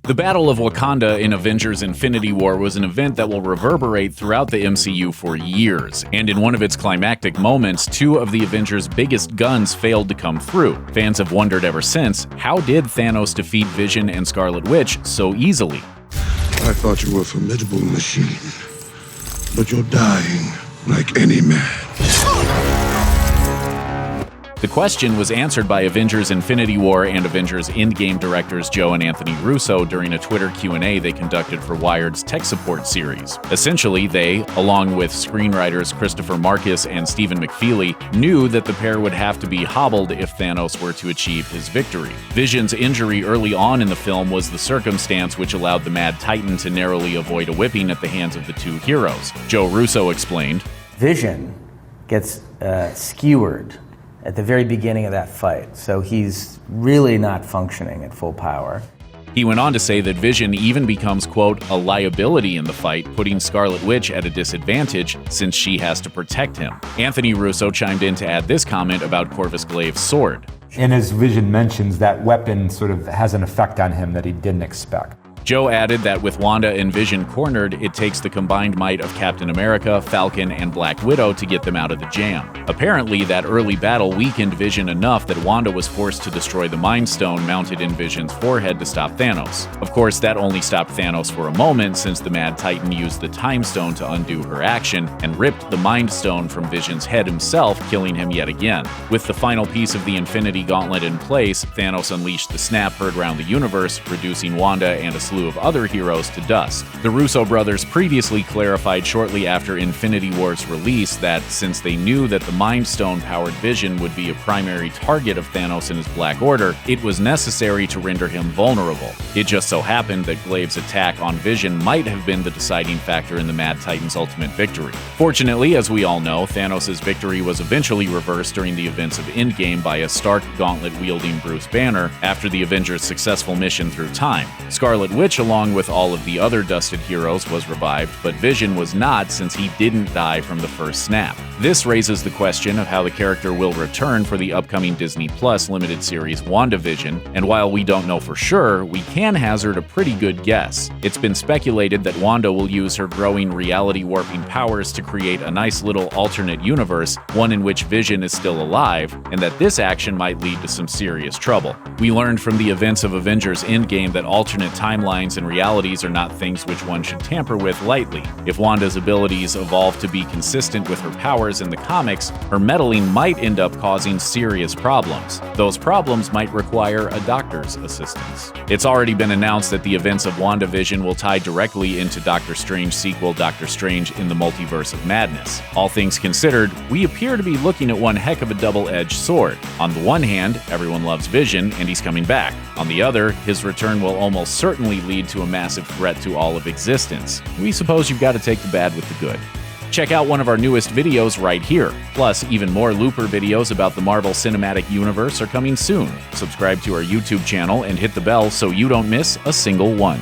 The Battle of Wakanda in Avengers Infinity War was an event that will reverberate throughout the MCU for years, and in one of its climactic moments, two of the Avengers' biggest guns failed to come through. Fans have wondered ever since, how did Thanos defeat Vision and Scarlet Witch so easily? I thought you were a formidable machine, but you're dying like any man. The question was answered by Avengers Infinity War and Avengers Endgame directors Joe and Anthony Russo during a Twitter Q&A they conducted for Wired's tech support series. Essentially, they, along with screenwriters Christopher Marcus and Stephen McFeely, knew that the pair would have to be hobbled if Thanos were to achieve his victory. Vision's injury early on in the film was the circumstance which allowed the Mad Titan to narrowly avoid a whipping at the hands of the two heroes. Joe Russo explained, Vision gets skewered at the very beginning of that fight, so he's really not functioning at full power. He went on to say that Vision even becomes, quote, a liability in the fight, putting Scarlet Witch at a disadvantage since she has to protect him. Anthony Russo chimed in to add this comment about Corvus Glaive's sword. And as Vision mentions, that weapon sort of has an effect on him that he didn't expect. Joe added that with Wanda and Vision cornered, it takes the combined might of Captain America, Falcon, and Black Widow to get them out of the jam. Apparently, that early battle weakened Vision enough that Wanda was forced to destroy the Mind Stone mounted in Vision's forehead to stop Thanos. Of course, that only stopped Thanos for a moment, since the Mad Titan used the Time Stone to undo her action and ripped the Mind Stone from Vision's head himself, killing him yet again. With the final piece of the Infinity Gauntlet in place, Thanos unleashed the snap heard around the universe, reducing Wanda and a slew of other heroes to dust. The Russo brothers previously clarified shortly after Infinity War's release that since they knew that the Mind Stone-powered Vision would be a primary target of Thanos and his Black Order, it was necessary to render him vulnerable. It just so happened that Glaive's attack on Vision might have been the deciding factor in the Mad Titan's ultimate victory. Fortunately, as we all know, Thanos' victory was eventually reversed during the events of Endgame by a Stark gauntlet-wielding Bruce Banner after the Avengers' successful mission through time. Scarlet Witch, along with all of the other dusted heroes, was revived, but Vision was not since he didn't die from the first snap. This raises the question of how the character will return for the upcoming Disney Plus limited series WandaVision, and while we don't know for sure, we can hazard a pretty good guess. It's been speculated that Wanda will use her growing reality-warping powers to create a nice little alternate universe, one in which Vision is still alive, and that this action might lead to some serious trouble. We learned from the events of Avengers Endgame that alternate timelines and realities are not things which one should tamper with lightly. If Wanda's abilities evolve to be consistent with her powers in the comics, her meddling might end up causing serious problems. Those problems might require a doctor's assistance. It's already been announced that the events of WandaVision will tie directly into Doctor Strange's sequel, Doctor Strange in the Multiverse of Madness. All things considered, we appear to be looking at one heck of a double-edged sword. On the one hand, everyone loves Vision, and he's coming back. On the other, his return will almost certainly lead to a massive threat to all of existence. We suppose you've got to take the bad with the good. Check out one of our newest videos right here. Plus, even more Looper videos about the Marvel Cinematic Universe are coming soon. Subscribe to our YouTube channel and hit the bell so you don't miss a single one.